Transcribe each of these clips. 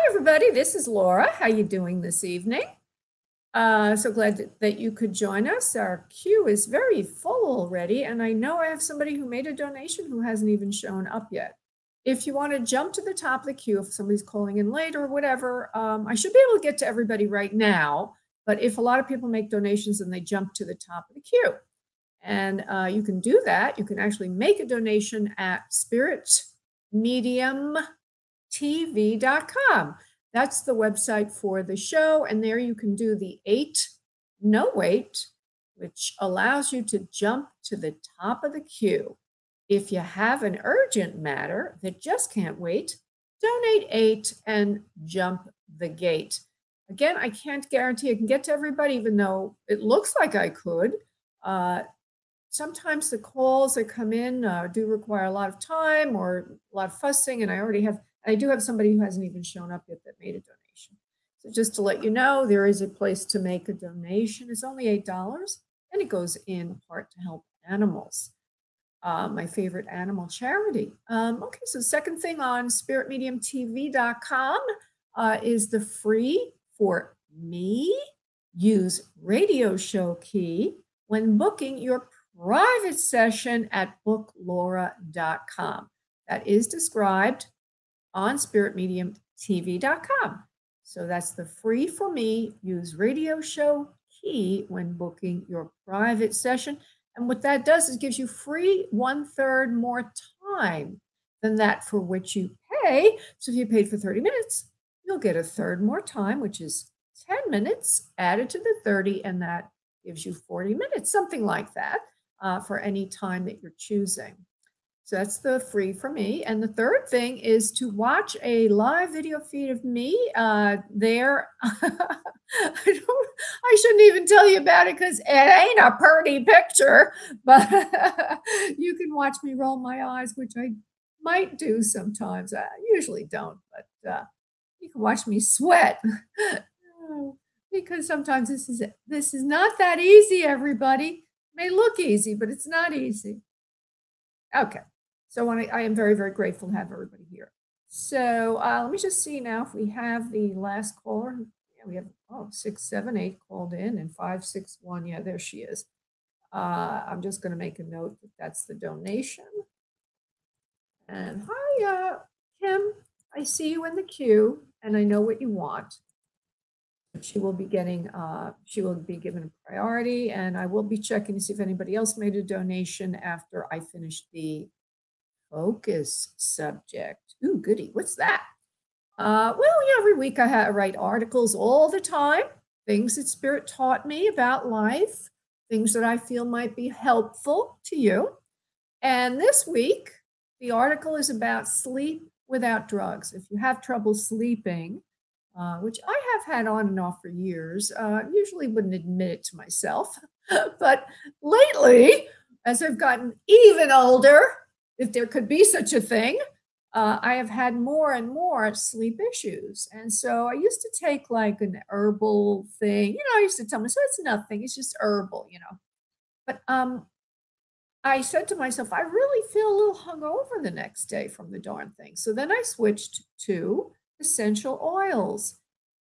everybody. This is Laura. How you doing this evening? So glad that you could join us. Our queue is very full already, and I know I have somebody who made a donation who hasn't even shown up yet. If you want to jump to the top of the queue, if somebody's calling in late or whatever, I should be able to get to everybody right now. But if a lot of people make donations, then they jump to the top of the queue. And you can do that. You can actually make a donation at spiritmediumtv.com. That's the website for the show. And there you can do the 8 no wait, which allows you to jump to the top of the queue. If you have an urgent matter that just can't wait, donate 8 and jump the gate. Again, I can't guarantee I can get to everybody, even though it looks like I could. Sometimes the calls that come in do require a lot of time or a lot of fussing, and I do have somebody who hasn't even shown up yet that made a donation. So just to let you know, there is a place to make a donation. It's only $8, and it goes in part to help animals. My favorite animal charity. Okay, so second thing on spiritmediumtv.com is the free for me use radio show key when booking your private session at booklaura.com. That is described on spiritmediumtv.com. So that's the free for me use radio show key when booking your private session. And what that does is gives you free 1/3 more time than that for which you pay. So if you paid for 30 minutes, you'll get 1/3 more time, which is 10 minutes added to the 30, and that gives you 40 minutes, something like that, for any time that you're choosing. So that's the free for me. And the third thing is to watch a live video feed of me there. I shouldn't even tell you about it because it ain't a pretty picture, but you can watch me roll my eyes, which I might do sometimes. I usually don't, but you can watch me sweat. Because sometimes this is not that easy, everybody. It may look easy, but it's not easy. Okay. So I am very, very grateful to have everybody here. So let me just see now if we have the last caller. Yeah, we have 678 called in and 561. Yeah, there she is. I'm just going to make a note that that's the donation. And hi, Kim. I see you in the queue, and I know what you want. She will be given a priority, and I will be checking to see if anybody else made a donation after I finish the focus subject. Ooh, goody. What's that? Every week I write articles all the time, things that Spirit taught me about life, things that I feel might be helpful to you. And this week, the article is about sleep without drugs. If you have trouble sleeping, which I have had on and off for years, usually wouldn't admit it to myself. But lately, as I've gotten even older, if there could be such a thing, I have had more and more sleep issues. And so I used to take like an herbal thing. I used to tell myself, it's nothing, it's just herbal, But I said to myself, I really feel a little hungover the next day from the darn thing. So then I switched to essential oils,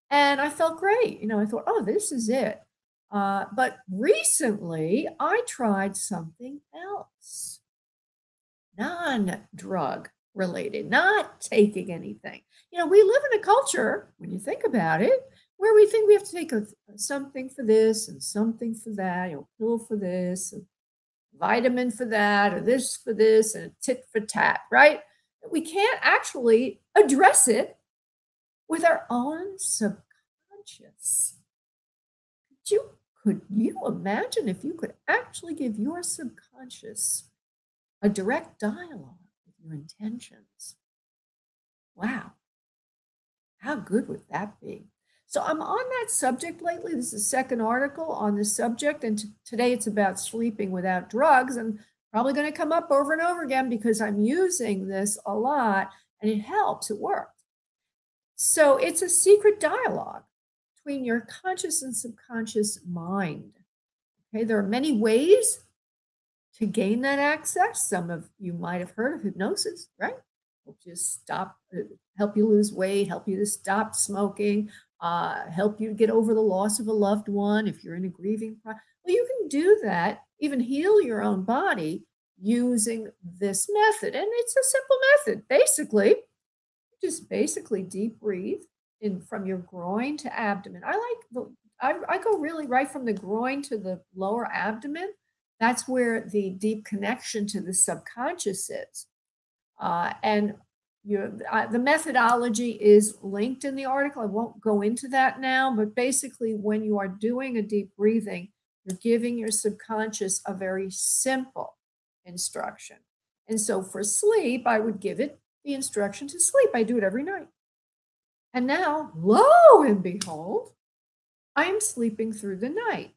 and I felt great. I thought, oh, this is it. But recently I tried something else, non-drug related, not taking anything. We live in a culture, when you think about it, where we think we have to take something for this and something for that, pill for this, and vitamin for that, or this for this, and a tit for tat, right? We can't actually address it with our own subconscious. Could you imagine if you could actually give your subconscious a direct dialogue with your intentions? Wow. How good would that be? So I'm on that subject lately. This is the second article on this subject, and today it's about sleeping without drugs, and probably going to come up over and over again because I'm using this a lot, and it helps. It works. So it's a secret dialogue between your conscious and subconscious mind. Okay, there are many ways to gain that access. Some of you might have heard of hypnosis, right? help you stop, help you lose weight, help you to stop smoking, help you get over the loss of a loved one if you're in a grieving process. Well, you can do that, even heal your own body using this method. And it's a simple method. Basically, just basically deep breathe in from your groin to abdomen. I go really right from the groin to the lower abdomen. That's where the deep connection to the subconscious is. And the methodology is linked in the article. I won't go into that now, but basically, when you are doing a deep breathing, you're giving your subconscious a very simple instruction. And so for sleep, I would give it the instruction to sleep. I do it every night. And now, lo and behold, I am sleeping through the night.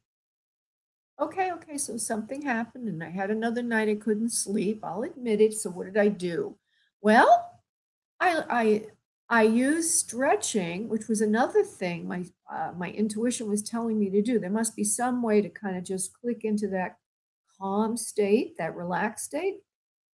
Okay, so something happened and I had another night I couldn't sleep. I'll admit it. So what did I do? Well, I used stretching, which was another thing my intuition was telling me to do. There must be some way to kind of just click into that calm state, that relaxed state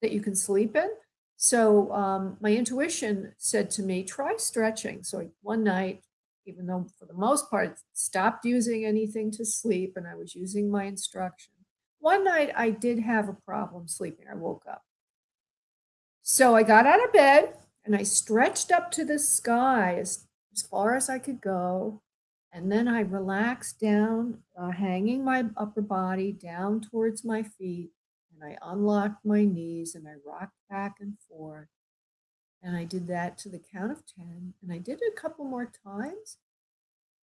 that you can sleep in. So my intuition said to me, try stretching. So one night, even though for the most part, stopped using anything to sleep and I was using my instruction. One night I did have a problem sleeping. I woke up. So I got out of bed and I stretched up to the sky as far as I could go. And then I relaxed down, hanging my upper body down towards my feet. And I unlocked my knees and I rocked back and forth. And I did that to the count of 10. And I did it a couple more times.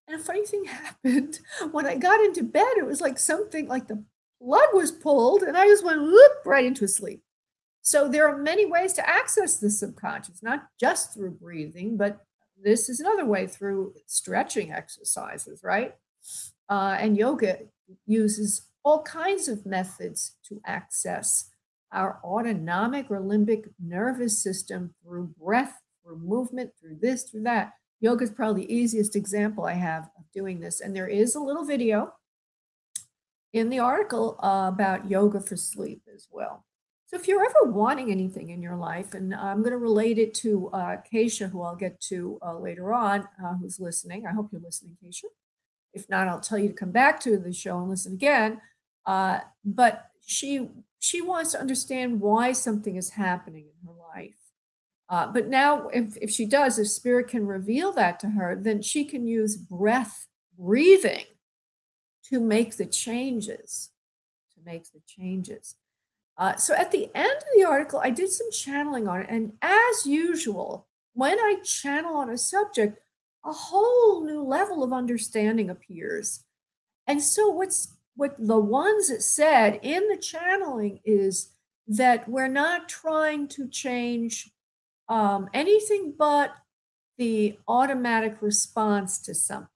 And a funny thing happened. When I got into bed, it was like something like the plug was pulled and I just went whoop, right into sleep. So there are many ways to access the subconscious, not just through breathing, but this is another way through stretching exercises, right? And yoga uses all kinds of methods to access our autonomic or limbic nervous system through breath, through movement, through this, through that. Yoga is probably the easiest example I have of doing this. And there is a little video in the article about yoga for sleep as well. So if you're ever wanting anything in your life, and I'm going to relate it to Keisha, who I'll get to later on, who's listening. I hope you're listening, Keisha. If not, I'll tell you to come back to the show and listen again. But she wants to understand why something is happening in her life. But now, if she does, if Spirit can reveal that to her, then she can use breathing, to make the changes. So at the end of the article, I did some channeling on it. And as usual, when I channel on a subject, a whole new level of understanding appears. And so what the ones that said in the channeling is that we're not trying to change anything but the automatic response to something.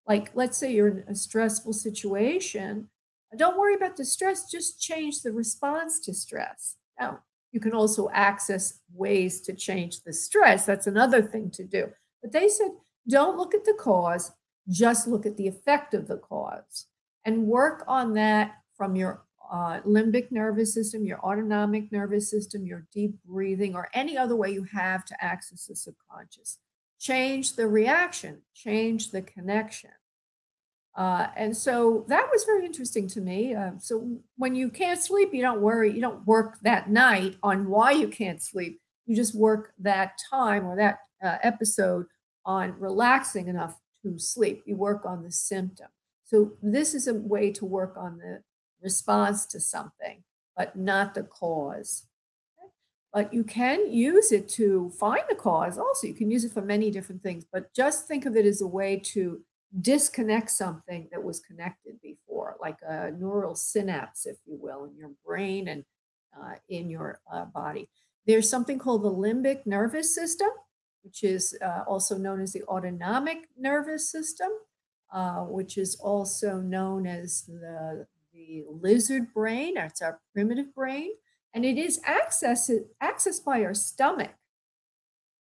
Like, let's say you're in a stressful situation. Don't worry about the stress, just change the response to stress. Now, you can also access ways to change the stress. That's another thing to do. But they said, don't look at the cause, just look at the effect of the cause and work on that from your limbic nervous system, your autonomic nervous system, your deep breathing, or any other way you have to access the subconscious. Change the reaction, change the connection. And so that was very interesting to me. So when you can't sleep, you don't worry, you don't work that night on why you can't sleep. You just work that time or that episode on relaxing enough to sleep. You work on the symptom. So this is a way to work on the response to something, but not the cause. But you can use it to find the cause also. You can use it for many different things, but just think of it as a way to disconnect something that was connected before, like a neural synapse, if you will, in your brain and in your body. There's something called the limbic nervous system, which is also known as the autonomic nervous system, which is also known as the lizard brain. That's our primitive brain. And it is accessed by our stomach.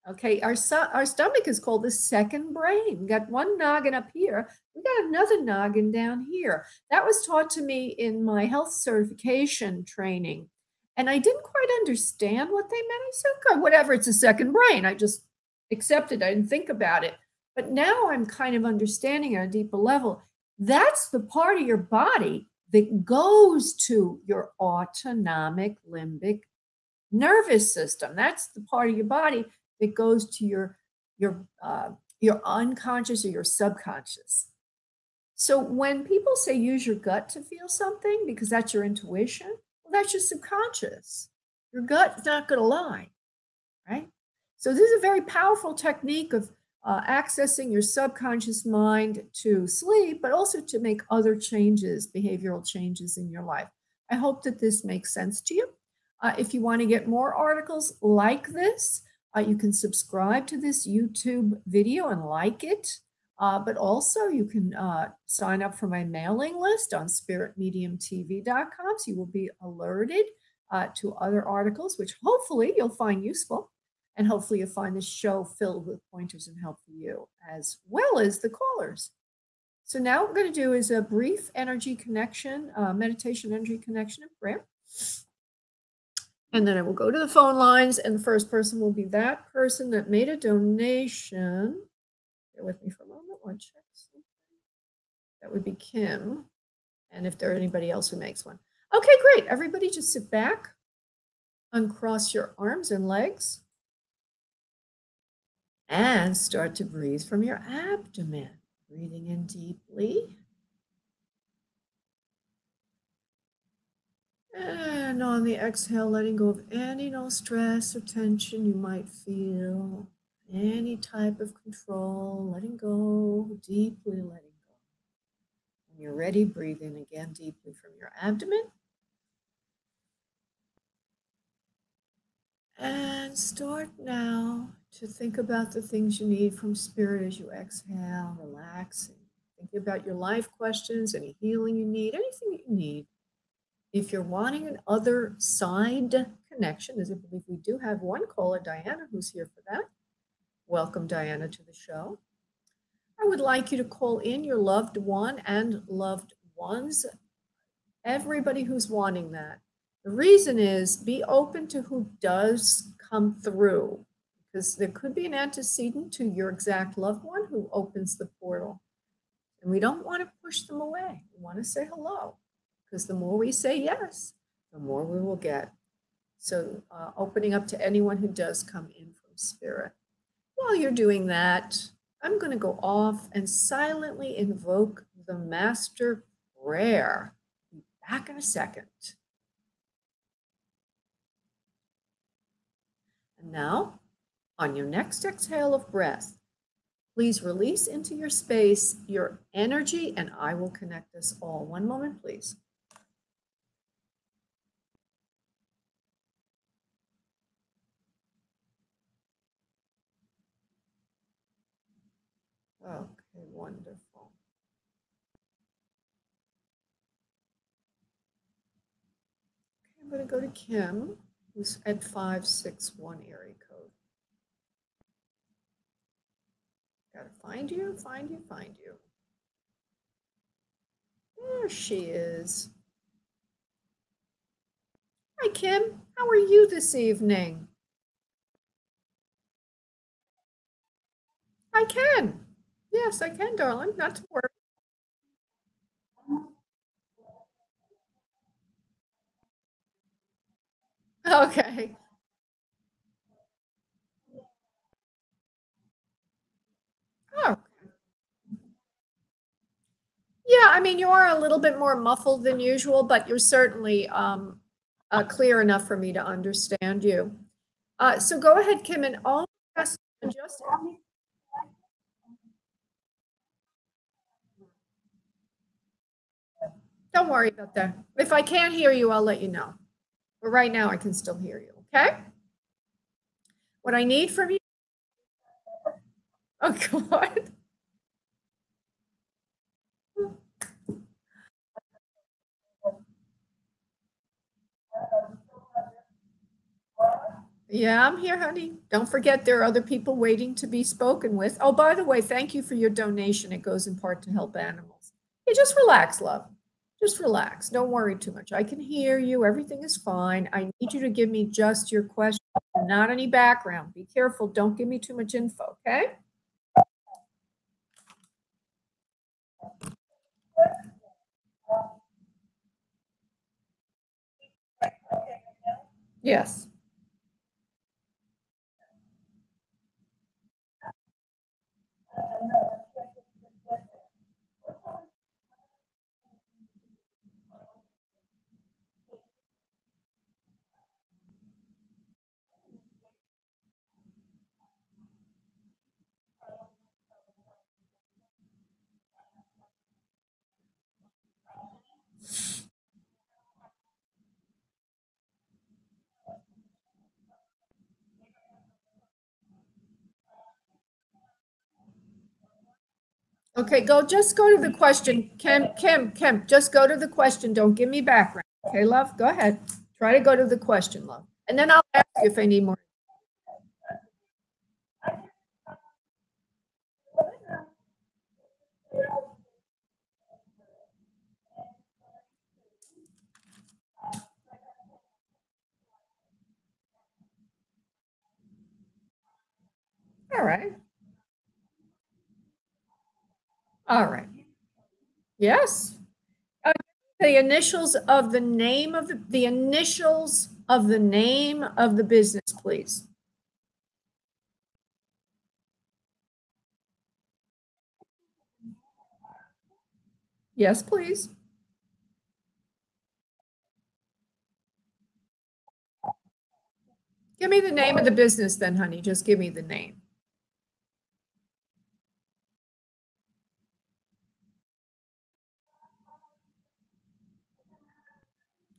Okay, our stomach is called the second brain. We got one noggin up here. We got another noggin down here. That was taught to me in my health certification training. And I didn't quite understand what they meant. I said, okay, whatever, it's a second brain. I just accepted. I didn't think about it. But now I'm kind of understanding at a deeper level. That's the part of your body that goes to your autonomic limbic nervous system. That's the part of your body that goes to your unconscious or your subconscious. So when people say use your gut to feel something because that's your intuition, well, that's your subconscious. Your gut's not going to lie, right? So this is a very powerful technique of accessing your subconscious mind to sleep, but also to make other changes, behavioral changes in your life. I hope that this makes sense to you. If you want to get more articles like this, you can subscribe to this YouTube video and like it. But also you can sign up for my mailing list on spiritmediumtv.com, so you will be alerted to other articles, which hopefully you'll find useful. And hopefully you'll find this show filled with pointers and help for you, as well as the callers. So now what we're going to do is a brief energy connection, meditation energy connection and prayer. And then I will go to the phone lines, and the first person will be that person that made a donation. Bear with me for a moment. One check. That would be Kim. And if there anybody else who makes one. Okay, great. Everybody just sit back, uncross your arms and legs, and start to breathe from your abdomen. Breathing in deeply. And on the exhale, letting go of any stress or tension you might feel. Any type of control, letting go, deeply letting go. When you're ready, breathe in again deeply from your abdomen. And start now to think about the things you need from spirit as you exhale, relaxing. Thinking about your life questions, any healing you need, anything that you need. If you're wanting an other side connection, as I believe we do have one caller, Diana, who's here for that. Welcome, Diana, to the show. I would like you to call in your loved one and loved ones, everybody who's wanting that. The reason is be open to who does come through, because there could be an antecedent to your exact loved one who opens the portal. And we don't want to push them away. We want to say hello, because the more we say yes, the more we will get. So opening up to anyone who does come in from spirit. While you're doing that, I'm going to go off and silently invoke the master prayer. Be back in a second. And now, on your next exhale of breath, please release into your space your energy, and I will connect us all. One moment, please. Okay, wonderful. Okay, I'm going to go to Kim, who's at 561 area code. Gotta find you. There she is. Hi, Kim. How are you this evening? I can. Yes, I can, darling. Not to worry. Okay. Oh, yeah. I mean, you are a little bit more muffled than usual, but you're certainly clear enough for me to understand you. So go ahead, Kim, and all just don't worry about that. If I can't hear you, I'll let you know. But right now, I can still hear you. Okay. What I need from you. Oh God. Yeah, I'm here, honey. Don't forget there are other people waiting to be spoken with. Oh, by the way, thank you for your donation. It goes in part to help animals. You just relax, love. Just relax. Don't worry too much. I can hear you. Everything is fine. I need you to give me just your question, not any background. Be careful. Don't give me too much info, okay? Yes. Okay, just go to the question. Kim, just go to the question. Don't give me background. Okay, love? Go ahead. Try to go to the question, love. And then I'll ask you if I need more. All right. All right. Yes. The initials of the name of the initials of the name of the business, please. Yes, please. Give me the name of the business then, honey. Just give me the name.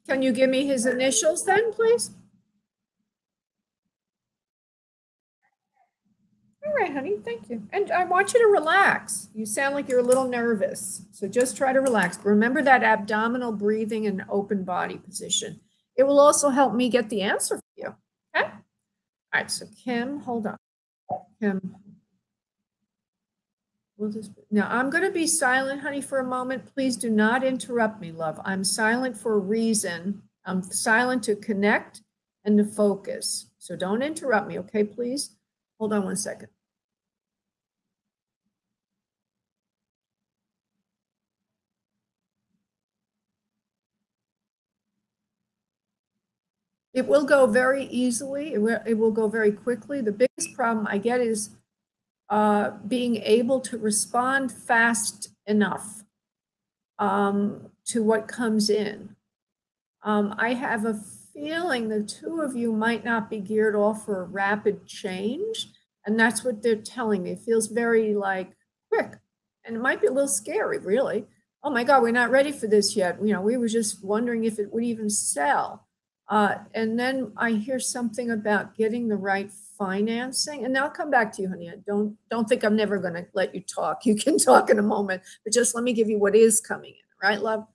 Can you give me his initials then, please? All right, honey, thank you. And I want you to relax. You sound like you're a little nervous. So just try to relax. Remember that abdominal breathing and open body position. It will also help me get the answer for you. Okay? All right, so Kim, hold on. Kim. Now I'm going to be silent, honey, for a moment. Please do not interrupt me, love. I'm silent for a reason. I'm silent to connect and to focus. So don't interrupt me, okay, please? Hold on one second. It will go very easily. It will go very quickly. The biggest problem I get is being able to respond fast enough to what comes in. I have a feeling the two of you might not be geared off for a rapid change. And that's what they're telling me. It feels very like quick. And it might be a little scary, really. Oh my God, we're not ready for this yet. You know, we were just wondering if it would even sell. And then I hear something about getting the right financing. And I'll come back to you, honey. Don't think I'm never going to let you talk. You can talk in a moment, but just let me give you what is coming in, right, love?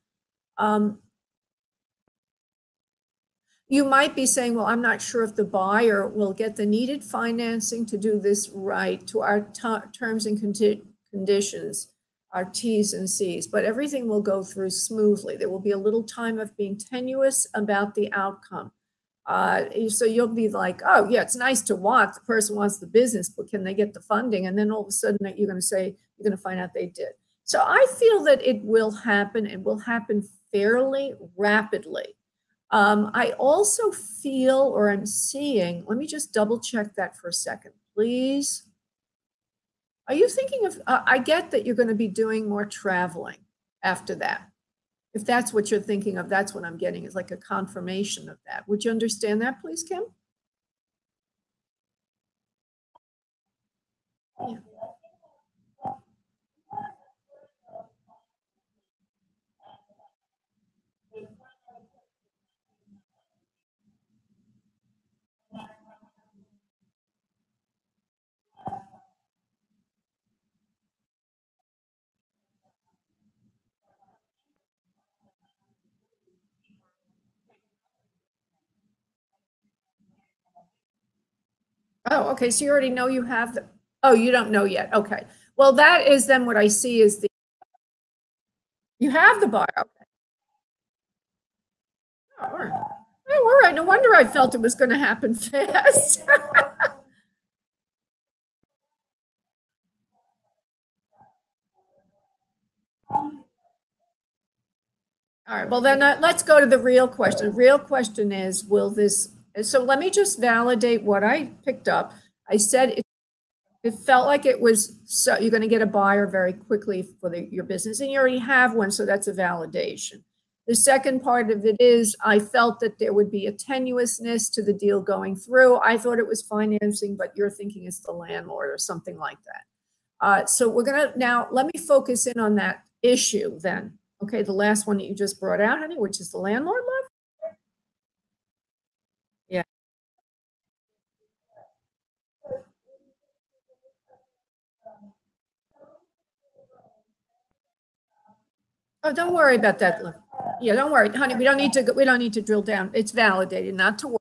You might be saying, well, I'm not sure if the buyer will get the needed financing to do this right to our terms and conditions, our T's and C's, but everything will go through smoothly. There will be a little time of being tenuous about the outcome. So you'll be like, oh yeah, it's nice to want, the person wants the business, but can they get the funding? And then all of a sudden you're going to say, you're going to find out they did. So I feel that it will happen. It will happen fairly rapidly. I also feel, or I'm seeing, let me just double check that for a second, please. Are you thinking of, I get that you're going to be doing more traveling after that. If that's what you're thinking of, that's what I'm getting is like a confirmation of that. Would you understand that, please, Kim? Yeah. Oh, okay. So you already know you have the, oh, you don't know yet. Okay. Well, that is then what I see is the, you have the buyer. Okay. All right. Oh, all right. No wonder I felt it was going to happen fast. All right, well then let's go to the real question. The real question is, will this, so let me just validate what I picked up. I said it felt like it was, so you're going to get a buyer very quickly for your business, and you already have one, so that's a validation. The second part of it is, I felt that there would be a tenuousness to the deal going through. I thought it was financing, but you're thinking it's the landlord or something like that. So we're going to, now let me focus in on that issue then. Okay, the last one that you just brought out, honey, which is the landlord love. Yeah. Oh, don't worry about that, love. Yeah, don't worry, honey. We don't need to drill down. It's validated, not to worry.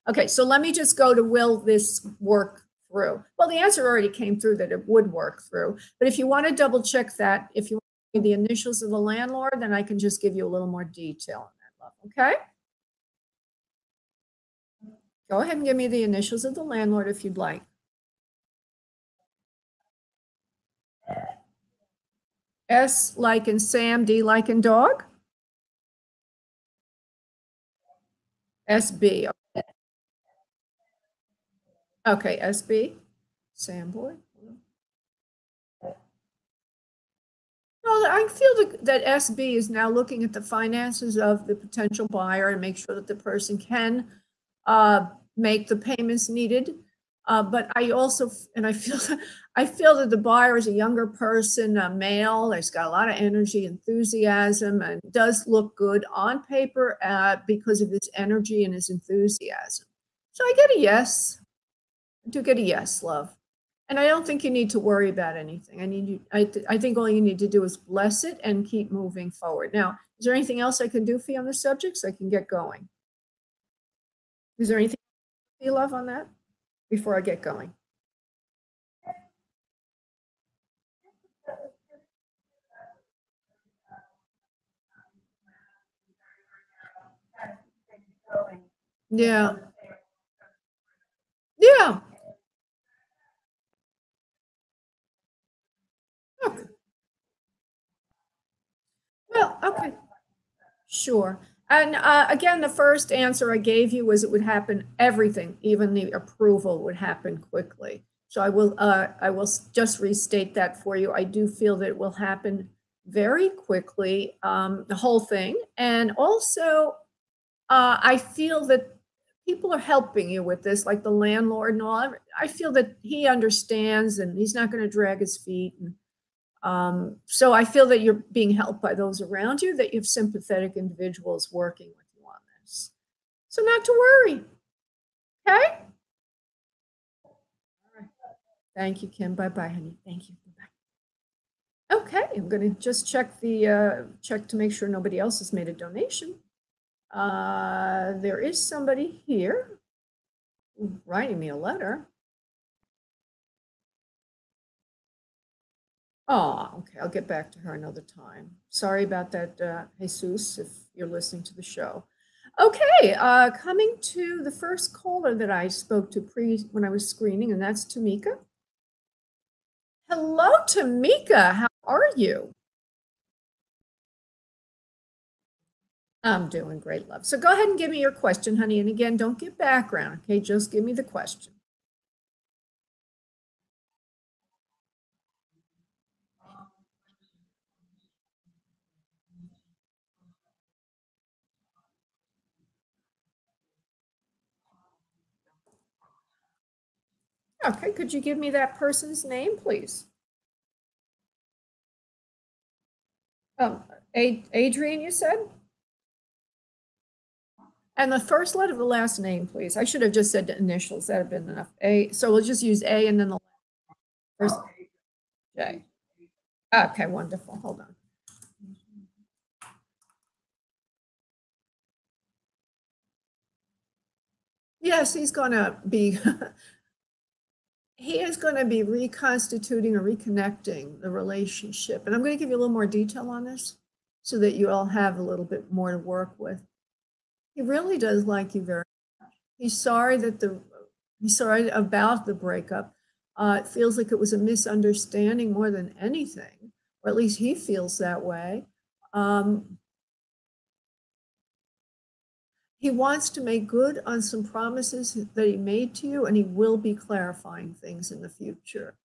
Okay, so let me just go to, will this work through? Well, the answer already came through that it would work through. But if you want to double check that, if you want the initials of the landlord, then I can just give you a little more detail on that, love. Okay? Go ahead and give me the initials of the landlord if you'd like. S like in Sam, D like in dog. SB. Okay, SB. Sam boy. Well, I feel that SB is now looking at the finances of the potential buyer and make sure that the person can make the payments needed. But I also, and I feel, I feel that the buyer is a younger person, a male. There's got a lot of energy, enthusiasm, and does look good on paper because of his energy and his enthusiasm. So I get a yes. I do get a yes, love. And I don't think you need to worry about anything. I think all you need to do is bless it and keep moving forward. Now, is there anything else I can do for you on the subject so I can get going? Is there anything you love on that before I get going? Yeah. Yeah. Okay. Well, okay. Sure. And again, the first answer I gave you was it would happen everything, even the approval would happen quickly. So I will just restate that for you. I do feel that it will happen very quickly, the whole thing. And also, I feel that people are helping you with this, like the landlord and all. I feel that he understands and he's not going to drag his feet. And so I feel that you're being helped by those around you, that you have sympathetic individuals working with you on this. So not to worry. Okay. All right. Thank you, Kim. Bye bye, honey. Thank you. Bye-bye. Okay. I'm going to just check the check to make sure nobody else has made a donation. There is somebody here writing me a letter. Oh, okay. I'll get back to her another time. Sorry about that, Jesus, if you're listening to the show. Okay, coming to the first caller that I spoke to when I was screening, and that's Tamika. Hello, Tamika. How are you? I'm doing great, love. So go ahead and give me your question, honey. And again, don't give background, okay? Just give me the question. Okay, could you give me that person's name, please? Um, Adrian, you said? And the first letter of the last name, please. I should have just said the initials. That would have been enough. A. So we'll just use A and then the first J. Okay, wonderful. Hold on. Yes, he's going to be, he is going to be reconstituting or reconnecting the relationship. And I'm going to give you a little more detail on this so that you all have a little bit more to work with. He really does like you very much. He's sorry about the breakup. It feels like it was a misunderstanding more than anything, or at least he feels that way. Um, he wants to make good on some promises that he made to you, and he will be clarifying things in the future.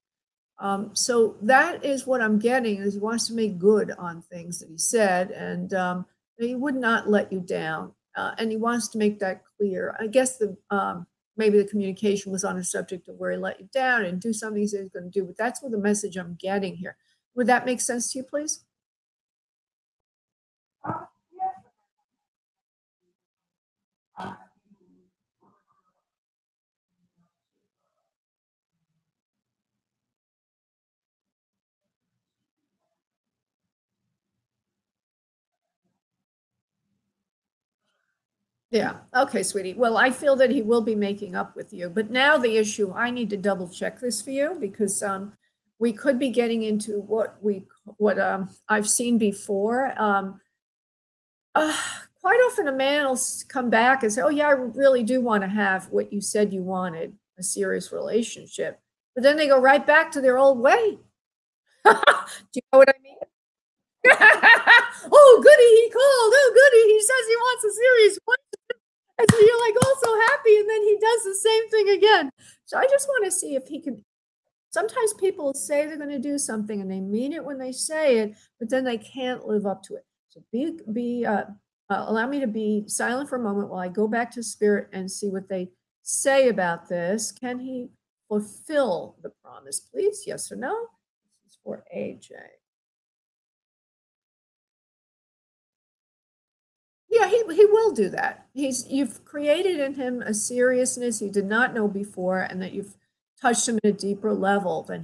So that is what I'm getting, is he wants to make good on things that he said, and he would not let you down. And he wants to make that clear. I guess maybe the communication was on a subject of where he let you down and do something he said he's going to do, but that's what the message I'm getting here. Would that make sense to you, please? Yeah. Okay, sweetie. Well, I feel that he will be making up with you. But now the issue, I need to double check this for you, because we could be getting into what I've seen before. Uh, Quite often a man will come back and say, "Oh yeah, I really do want to have what you said you wanted, a serious relationship." But then they go right back to their old way. Do you know what I mean? Oh, goody, he called. Oh, goody, he says he wants a serious one. And so you're like all so happy, and then he does the same thing again. So I just want to see if he can. Sometimes people say they're going to do something and they mean it when they say it, but then they can't live up to it. So allow me to be silent for a moment while I go back to spirit and see what they say about this. Can he fulfill the promise, please? Yes or no? This is for AJ. Yeah, he will do that. You've created in him a seriousness he did not know before, and that you've touched him at a deeper level than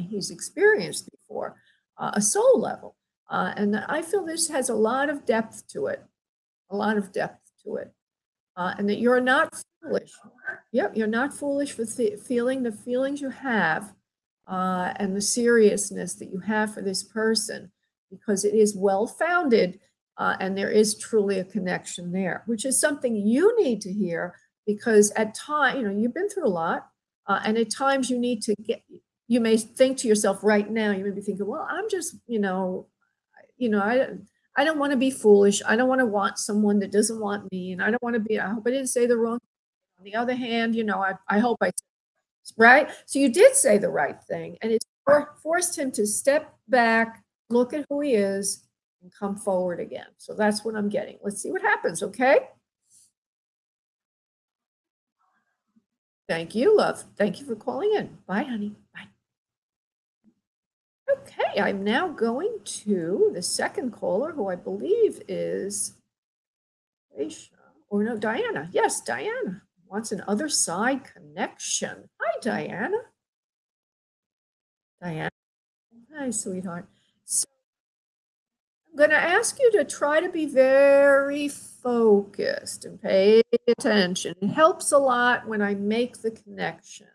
he's experienced before, a soul level. And I feel this has a lot of depth to it, a lot of depth to it, and that you're not foolish. Yep, you're not foolish for feeling the feelings you have, and the seriousness that you have for this person, because it is well founded, and there is truly a connection there, which is something you need to hear, because at times, you've been through a lot, and at times you may think to yourself right now, you may be thinking, well, I'm just, I don't want to be foolish. I don't want someone that doesn't want me. And I don't want to I hope I didn't say the wrong thing. On the other hand, I hope right? So you did say the right thing, and it forced him to step back, look at who he is, and come forward again. So that's what I'm getting. Let's see what happens, okay? Thank you, love. Thank you for calling in. Bye, honey. Bye. Okay, I'm now going to the second caller, who I believe is Aisha, or no, Diana. Yes, Diana wants an other side connection. Hi, Diana. Diana. Hi, sweetheart. So I'm going to ask you to try to be very focused and pay attention. It helps a lot when I make the connections.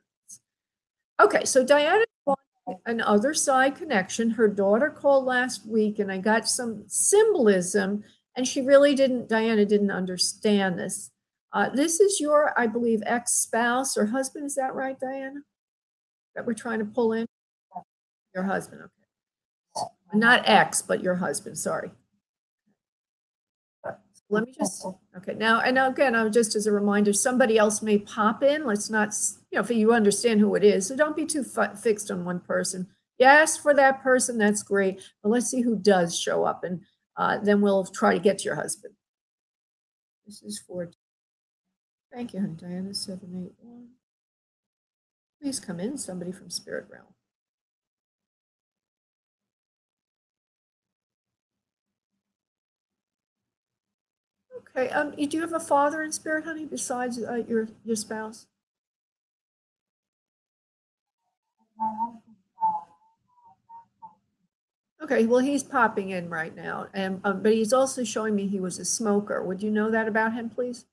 Okay, so Diana wanted an other side connection. Her daughter called last week, and I got some symbolism, and Diana didn't understand this. This is your, I believe, ex-spouse or husband. Is that right, Diana? That we're trying to pull in? Your husband, okay. Not ex, but your husband, sorry. Let me just, okay, now, and again, just as a reminder, somebody else may pop in. Let's not, for you understand who it is. So don't be too fixed on one person. Yes, for that person, that's great. But let's see who does show up, and then we'll try to get to your husband. This is for, thank you, honey. Diana 781. Please come in, somebody from Spirit Realm. Okay, do you have a father in spirit, honey, besides your spouse? Okay, well, he's popping in right now, and but he's also showing me he was a smoker. Would you know that about him, please?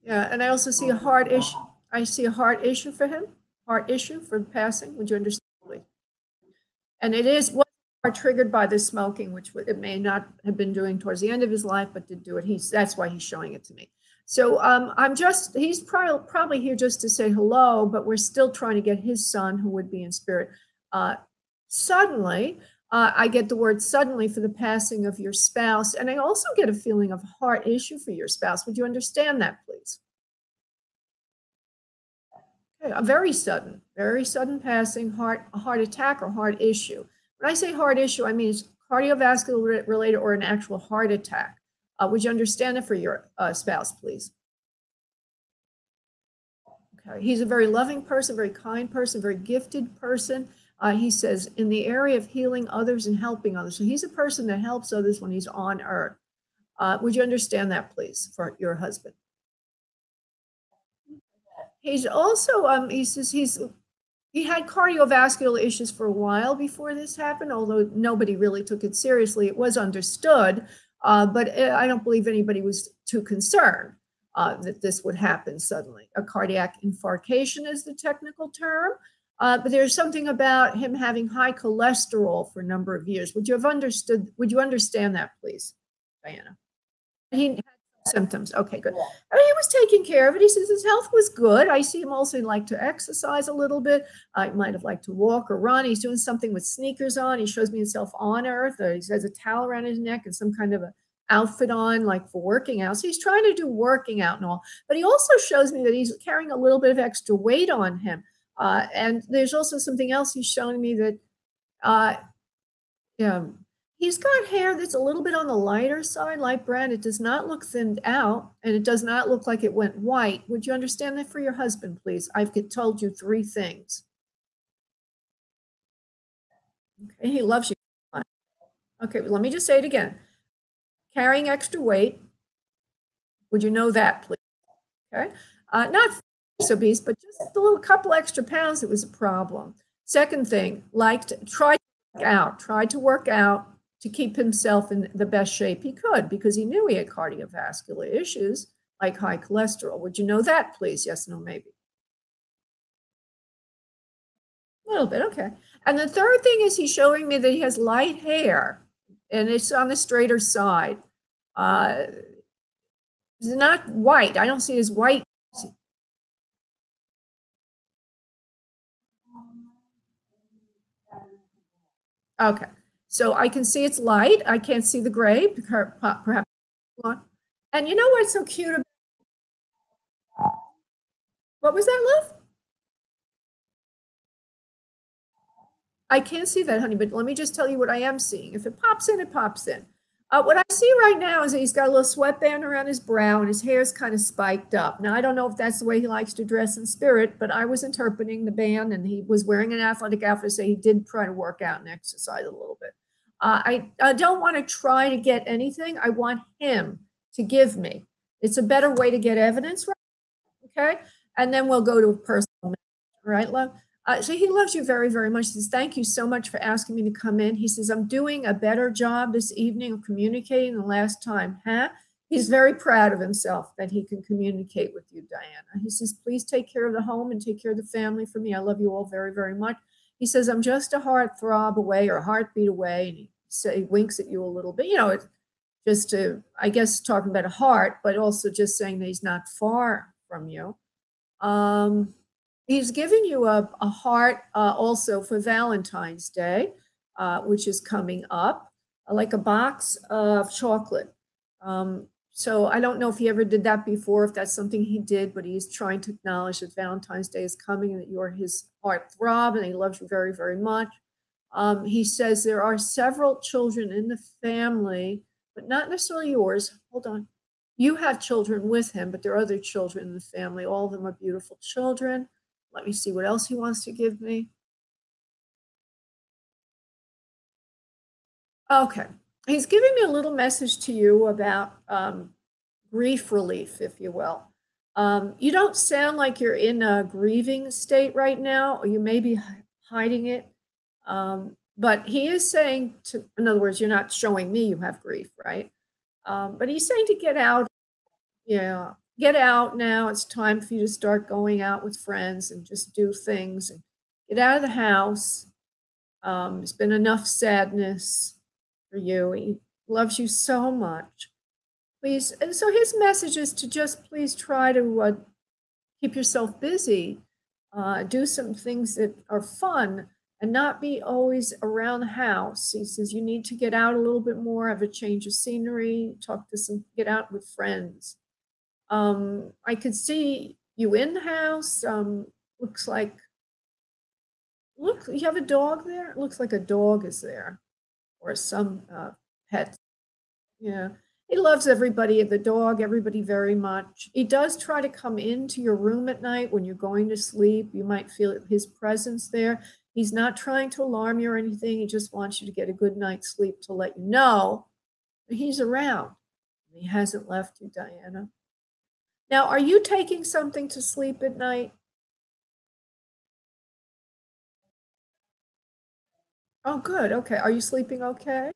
Yeah, and I also see a heart issue. I see a heart issue for him. Heart issue for passing. Would you understand, please? And it is what are triggered by the smoking, which it may not have been doing towards the end of his life, but did do it. That's why he's showing it to me. So he's probably here just to say hello, but we're still trying to get his son, who would be in spirit. Suddenly, I get the word suddenly for the passing of your spouse. And I also get a feeling of heart issue for your spouse. Would you understand that, please? Okay, a very sudden passing, a heart attack or heart issue. When I say heart issue, I mean it's cardiovascular related or an actual heart attack. Would you understand it for your spouse, please? Okay. He's a very loving person, very kind person, very gifted person. He says in the area of healing others and helping others. So he's a person that helps others when he's on earth. Would you understand that, please, for your husband? He's also, he says he had cardiovascular issues for a while before this happened, although nobody really took it seriously. It was understood, but I don't believe anybody was too concerned that this would happen suddenly. A cardiac infarction is the technical term, but there's something about him having high cholesterol for a number of years. Would you understand that, please, Diana? He had symptoms. Okay, good. I mean, he was taking care of it. He says his health was good. I see him also like to exercise a little bit. I might have liked to walk or run. He's doing something with sneakers on. He shows me himself on earth. He has a towel around his neck and some kind of a outfit on, like for working out. So he's trying to do working out and all. But he also shows me that he's carrying a little bit of extra weight on him. And there's also something else he's showing me that yeah, he's got hair that's a little bit on the lighter side, light brown. It does not look thinned out, and it does not look like it went white. Would you understand that for your husband, please? I've told you 3 things. Okay, he loves you. Okay, let me just say it again. Carrying extra weight. Would you know that, please? Okay, not obese, but just a little couple extra pounds. It was a problem. Second thing, tried to work out to keep himself in the best shape he could because he knew he had cardiovascular issues like high cholesterol. Would you know that, please? Yes, no, maybe. A little bit, okay. And the third thing is he's showing me that he has light hair and it's on the straighter side. It's not white. I don't see it as white. Okay. So I can see it's light. I can't see the gray, perhaps. And you know what's so cute about what was that, love? I can't see that, honey, but let me just tell you what I am seeing. If it pops in, it pops in. What I see right now is that he's got a little sweatband around his brow and his hair is kind of spiked up. Now, I don't know if that's the way he likes to dress in spirit, but I was interpreting the band and he was wearing an athletic outfit, so he did try to work out and exercise a little bit. I don't want to try to get anything. I want him to give me. It's a better way to get evidence, right? Okay? And then we'll go to a personal, right, love? So he loves you very, very much. He says, thank you so much for asking me to come in. He says, I'm doing a better job this evening of communicating than last time. Huh? He's very proud of himself that he can communicate with you, Diana. He says, please take care of the home and take care of the family for me. I love you all very, very much. He says, I'm just a heart throb away or a heartbeat away. And he winks at you a little bit. You know, it's just to, I guess, talking about a heart, but also just saying that he's not far from you. He's giving you a heart also for Valentine's Day, which is coming up, like a box of chocolate. So I don't know if he ever did that before, if that's something he did, but he's trying to acknowledge that Valentine's Day is coming and that you're his heart throb and he loves you very, very much. He says there are several children in the family, but not necessarily yours. Hold on. You have children with him, but there are other children in the family. All of them are beautiful children. Let me see what else he wants to give me. Okay. He's giving me a little message to you about grief relief, if you will. You don't sound like you're in a grieving state right now, or you may be hiding it. But he is saying in other words, you're not showing me you have grief, right? But he's saying to get out. Yeah, get out now. It's time for you to start going out with friends and just do things and get out of the house. There's been enough sadness for you. He loves you so much. Please, and so his message is to just please try to keep yourself busy, do some things that are fun, and not be always around the house. He says you need to get out a little bit more, have a change of scenery, talk to some, get out with friends. I could see you in the house. Looks like, look, you have a dog there. It looks like a dog is there, or some pet. Yeah. He loves everybody, the dog, everybody very much. He does try to come into your room at night when you're going to sleep. You might feel his presence there. He's not trying to alarm you or anything. He just wants you to get a good night's sleep to let you know that he's around. He hasn't left you, Diana. Now, are you taking something to sleep at night? Oh, good. Okay. Are you sleeping okay?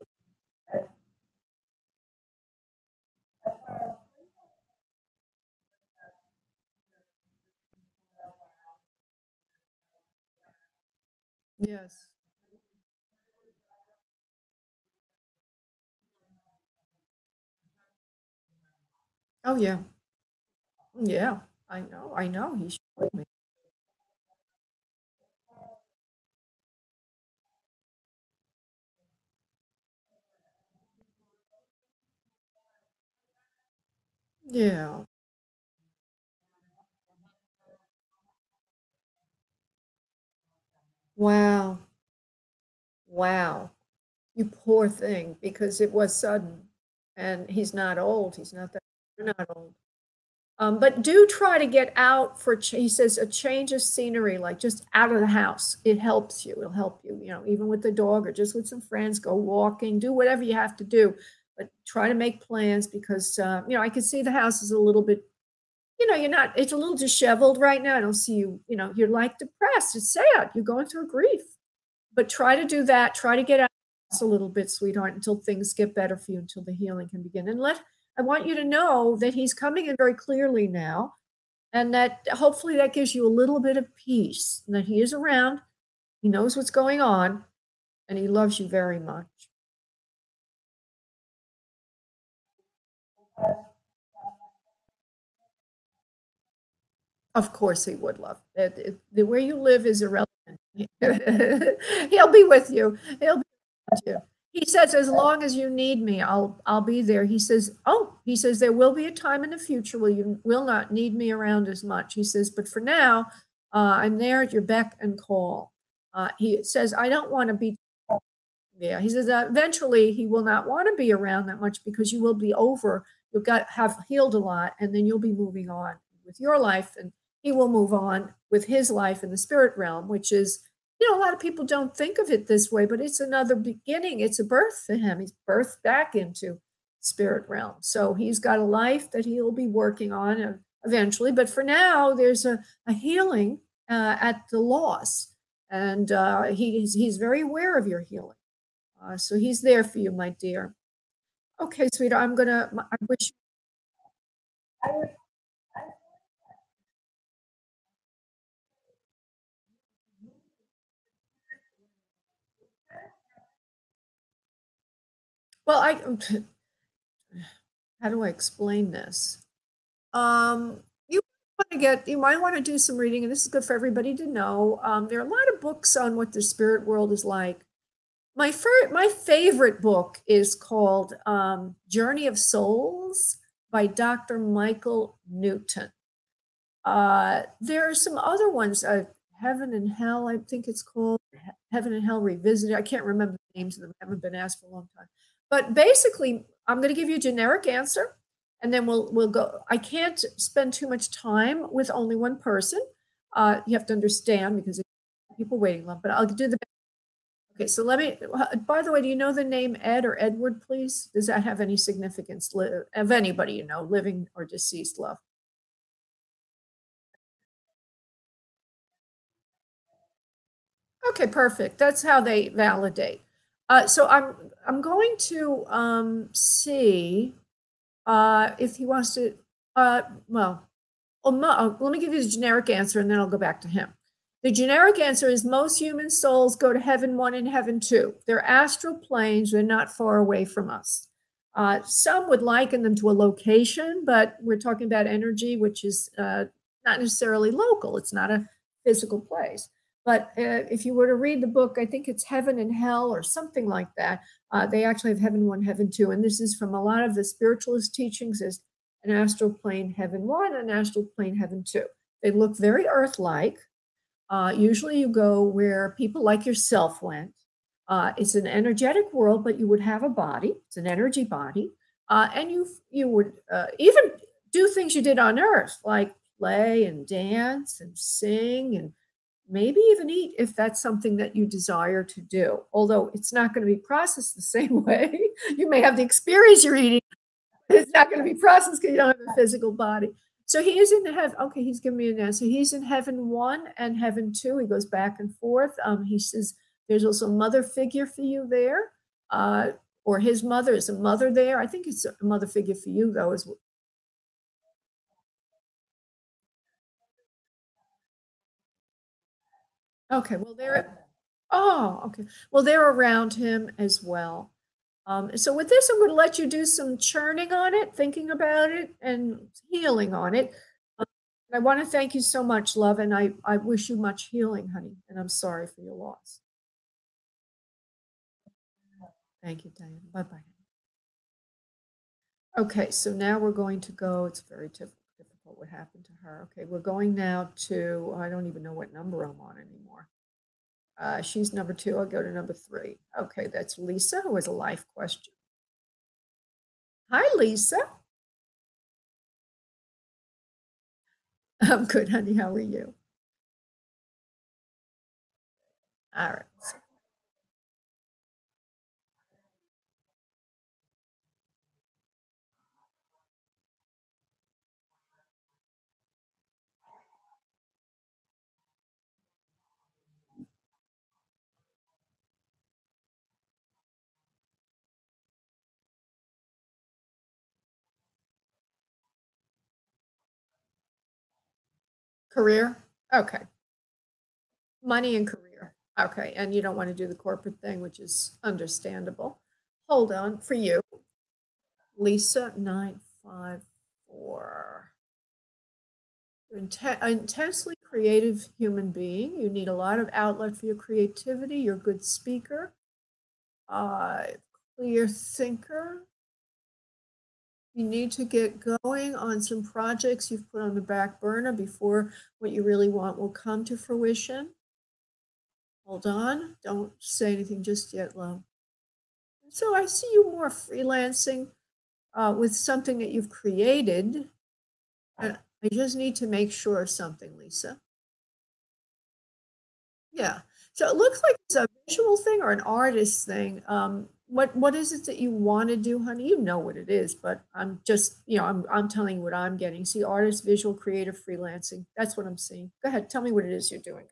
Yes. Oh, yeah. Yeah. I know. I know. He showed me. Yeah. Wow. Wow. You poor thing, because it was sudden, and he's not old. He's not that, you're not old. But do try to get out for, he says, a change of scenery, like just out of the house. It helps you. It'll help you, even with the dog or just with some friends, go walking, do whatever you have to do. But try to make plans because, I can see the house is a little bit, you're not, it's a little disheveled right now. I don't see you, you're like depressed. It's sad. You're going through grief. But try to do that, try to get out a little bit, sweetheart, until things get better for you, until the healing can begin, and I want you to know that he's coming in very clearly now, and that hopefully that gives you a little bit of peace, and that he is around, he knows what's going on, and he loves you very much. Of course he would love it. The where you live is irrelevant. He'll be with you. He'll be with you. He says, as long as you need me, I'll be there. He says, oh, he says there will be a time in the future where you will not need me around as much. He says, but for now, I'm there at your beck and call. He says, I don't want to be. Yeah, he says eventually he will not want to be around that much because you will be over. You'll got have healed a lot, and then you'll be moving on with your life, and he will move on with his life in the spirit realm, which is, a lot of people don't think of it this way, but it's another beginning. It's a birth for him. He's birthed back into spirit realm, so he's got a life that he'll be working on eventually. But for now, there's a healing at the loss, and he's very aware of your healing. So he's there for you, my dear. Okay, sweetheart, I wish, well, how do I explain this? You you might want to do some reading, and this is good for everybody to know. There are a lot of books on what the spirit world is like. My favorite book is called Journey of Souls by Dr. Michael Newton. There are some other ones, Heaven and Hell, I think it's called Heaven and Hell Revisited. I can't remember the names of them. I haven't been asked for a long time. But basically, I'm going to give you a generic answer, and then we'll go. I can't spend too much time with only one person. You have to understand because there's people waiting long. But I'll do the. Okay, so let me. By the way, do you know the name Ed or Edward? Please, does that have any significance of anybody living or deceased, love? Okay, perfect. That's how they validate. So I'm going to see if he wants to. Well, let me give you the generic answer, and then I'll go back to him. The generic answer is most human souls go to heaven one and heaven two. They're astral planes, they're not far away from us. Some would liken them to a location, but we're talking about energy, which is not necessarily local. It's not a physical place. But if you were to read the book, I think it's Heaven and Hell or something like that. They actually have heaven one, heaven two. And this is from a lot of the spiritualist teachings as an astral plane heaven one, an astral plane heaven two. They look very Earth-like. Usually you go where people like yourself went. It's an energetic world, but you would have a body. It's an energy body. And you would even do things you did on Earth, like play and dance and sing and maybe even eat if that's something that you desire to do. Although it's not going to be processed the same way. You may have the experience you're eating, but it's not going to be processed because you don't have a physical body. So he is in the heaven. Okay, he's giving me an answer. He's in heaven one and heaven two. He goes back and forth. He says there's also a mother figure for you there, or his mother is a mother there. I think it's a mother figure for you though. Is okay. Well, they're okay. Well, they're around him as well. So with this, I'm going to let you do some churning on it, thinking about it, and healing on it. Um, I want to thank you so much, love, and I wish you much healing, honey. And I'm sorry for your loss. Thank you, Diane. Bye bye. Okay, so now we're going to go. It's very difficult what happened to her. Okay, we're going now to, I don't even know what number I'm on anymore. She's number two. I'll go to number three. Okay, that's Lisa, who has a life question. Hi, Lisa. I'm good, honey. How are you? All right. Career? Okay. Money and career. Okay. And you don't want to do the corporate thing, which is understandable. Hold on for you. Lisa 954. You're intensely creative human being. You need a lot of outlet for your creativity. You're a good speaker, uh, clear thinker. You need to get going on some projects you've put on the back burner before what you really want will come to fruition. Hold on. Don't say anything just yet, love. So I see you more freelancing with something that you've created. I just need to make sure of something, Lisa. Yeah. So it looks like it's a visual thing or an artist thing. What is it that you want to do, honey? You know what it is, but I'm just, I'm telling you what I'm getting. See, artist, visual, creative, freelancing. That's what I'm seeing. Go ahead, tell me what it is you're doing.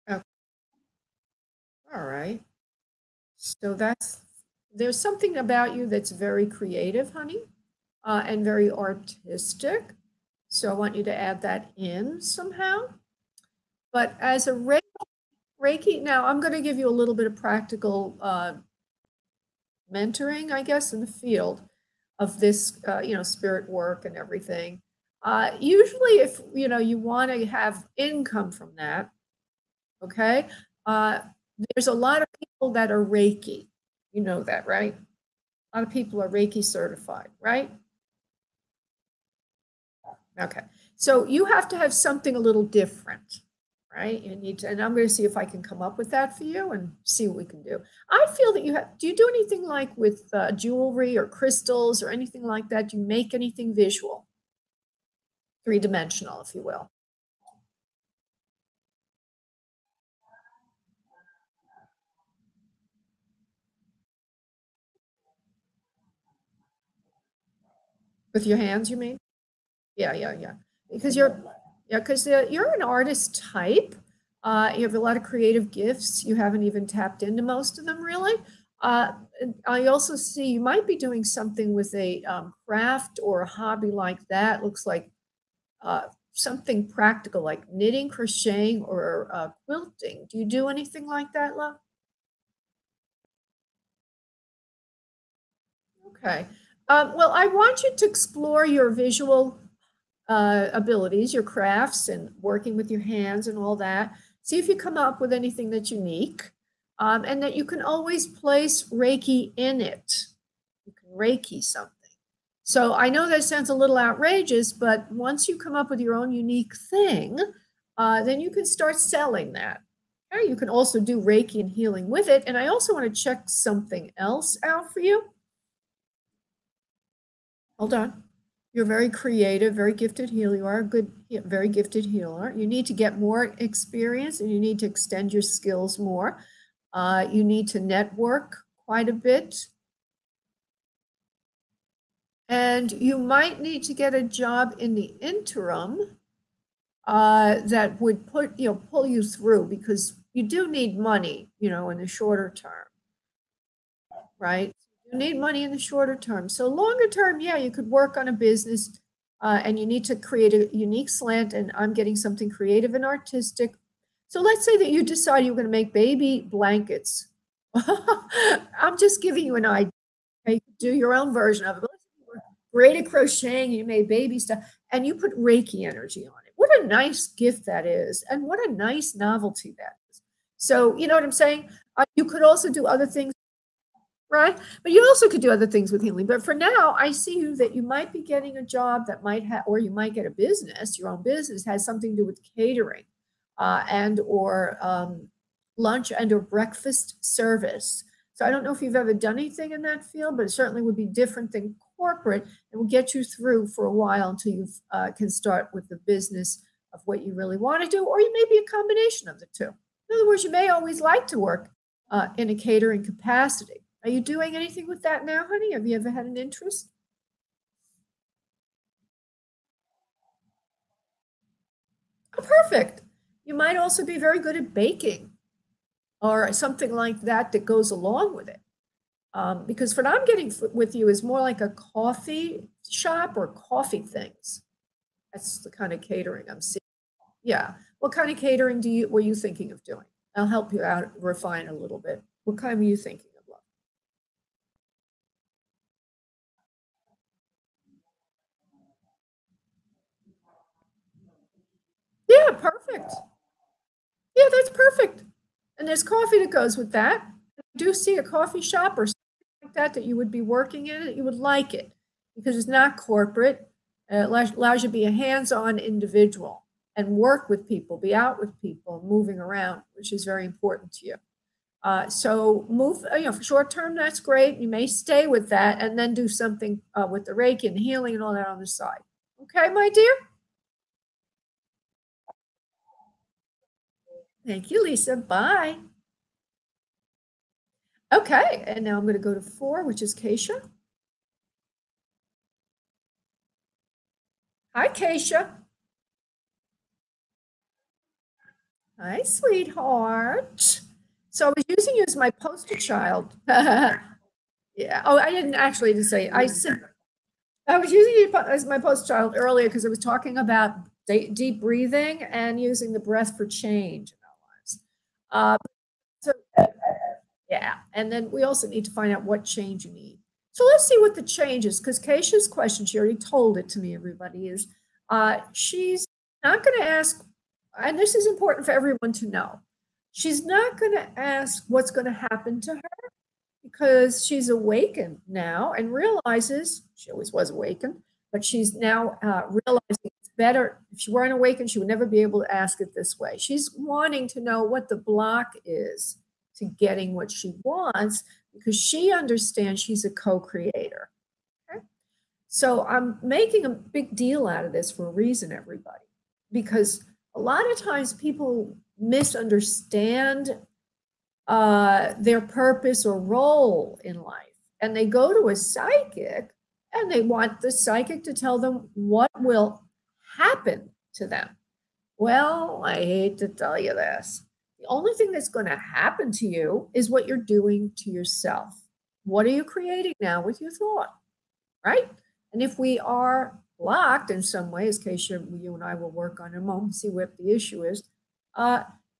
Okay. All right. So there's something about you that's very creative, honey, and very artistic. So I want you to add that in somehow. But as a Reiki, now I'm going to give you a little bit of practical mentoring, I guess, in the field of this, spirit work and everything. Usually, if you want to have income from that, okay, uh, there's a lot of people that are Reiki. You know that, right? A lot of people are Reiki certified, right? Okay. So you have to have something a little different, right? You need to, and I'm going to see if I can come up with that for you and see what we can do. I feel that do you do anything like with jewelry or crystals or anything like that? Do you make anything visual, three-dimensional, if you will, with your hands, you mean? Yeah, yeah, yeah. Because you're an artist type. You have a lot of creative gifts. You haven't even tapped into most of them really. And I also see you might be doing something with a craft or a hobby like that. Looks like something practical like knitting, crocheting, or quilting. Do you do anything like that, love? Okay. Well, I want you to explore your visual abilities, your crafts, and working with your hands and all that. See if you come up with anything that's unique, and that you can always place Reiki in it. You can Reiki something. So I know that sounds a little outrageous, but once you come up with your own unique thing, then you can start selling that. Okay? You can also do Reiki and healing with it. And I also want to check something else out for you. Hold on. You're very creative, very gifted healer. You are a good, very gifted healer. You need to get more experience and you need to extend your skills more. You need to network quite a bit. And you might need to get a job in the interim that would pull you through because you do need money, in the shorter term, right? You need money in the shorter term. So longer term, yeah, you could work on a business and you need to create a unique slant. And I'm getting something creative and artistic. So let's say that you decide you're going to make baby blankets. I'm just giving you an idea. Okay? You could do your own version of it. But let's say you were great at crocheting, you made baby stuff, and you put Reiki energy on it. What a nice gift that is. And what a nice novelty that is. So, you know what I'm saying? You could also do other things, right? But you also could do other things with healing. But for now, I see you that you might be getting a job that might have, or you might get a business, your own business has something to do with catering and or lunch and or breakfast service. So I don't know if you've ever done anything in that field, but it certainly would be different than corporate and will get you through for a while until you can start with the business of what you really want to do, or you may be a combination of the two. In other words, you may always like to work in a catering capacity. Are you doing anything with that now, honey? Have you ever had an interest? Oh, perfect. You might also be very good at baking or something like that that goes along with it. Because what I'm getting with you is more like a coffee shop or coffee things. That's the kind of catering I'm seeing. Yeah. What kind of catering were you thinking of doing? I'll help you out, refine a little bit. What kind were you thinking of, love? Yeah, perfect. Yeah, that's perfect. And there's coffee that goes with that. If you do see a coffee shop or something like that you would be working in it, you would like it because it's not corporate. It allows you to be a hands-on individual and work with people, be out with people, moving around, which is very important to you. So move, for short term, that's great. You may stay with that and then do something with the Reiki and healing and all that on the side. Okay, my dear? Thank you, Lisa. Bye. Okay, and now I'm going to go to 4, which is Keisha. Hi, Keisha. Hi, sweetheart. So I was using you as my poster child. Yeah. Oh, I didn't actually just say. I was using you as my poster child earlier because I was talking about deep breathing and using the breath for change in our lives. So yeah, and then we also need to find out what change you need. So let's see what the change is, because Keisha's question, she already told it to me, everybody, is she's not going to ask, and this is important for everyone to know, she's not going to ask what's going to happen to her because she's awakened now and realizes, she always was awakened, but she's now realizing it's better. If she weren't awakened, she would never be able to ask it this way. She's wanting to know what the block is to getting what she wants because she understands she's a co-creator. Okay? So I'm making a big deal out of this for a reason, everybody, because a lot of times people misunderstand their purpose or role in life, and they go to a psychic and they want the psychic to tell them what will happen to them. Well, I hate to tell you this. The only thing that's going to happen to you is what you're doing to yourself. What are you creating now with your thought, right? And if we are blocked in some way, as Keisha, you and I will work on in a moment, see what the issue is,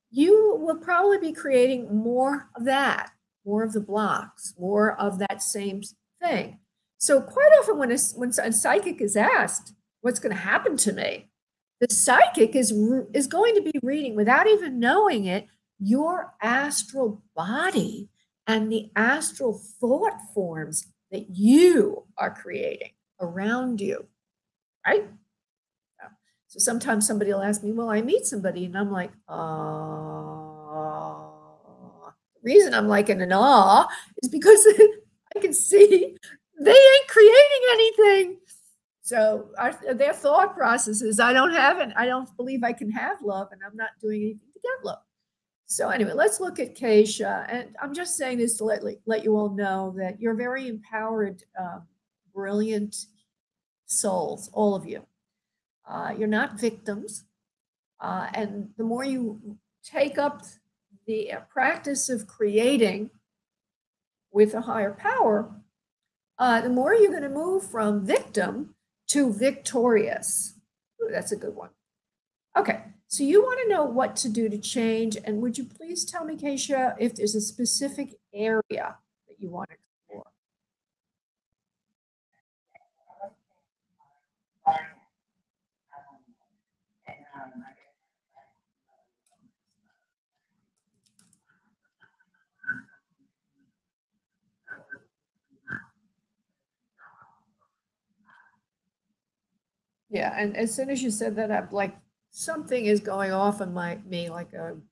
you will probably be creating more of that, more of the blocks, more of that same thing. So quite often when a psychic is asked, what's going to happen to me? The psychic is going to be reading, without even knowing it, your astral body and the astral thought forms that you are creating around you, right? So sometimes somebody will ask me, well, I meet somebody, and I'm like, the reason I'm like in an awe is because I can see they ain't creating anything. So their thought process is, I don't believe I can have love, and I'm not doing anything to get love. So anyway, let's look at Keisha. And I'm just saying this to let you all know that you're very empowered, brilliant souls, all of you. You're not victims. And the more you take up the practice of creating with a higher power, the more you're going to move from victim to victorious. Ooh, that's a good one. Okay, so you want to know what to do to change. And would you please tell me, Keisha, if there's a specific area that you want to explore? Yeah, and as soon as you said that, I'm like, something is going off in me like an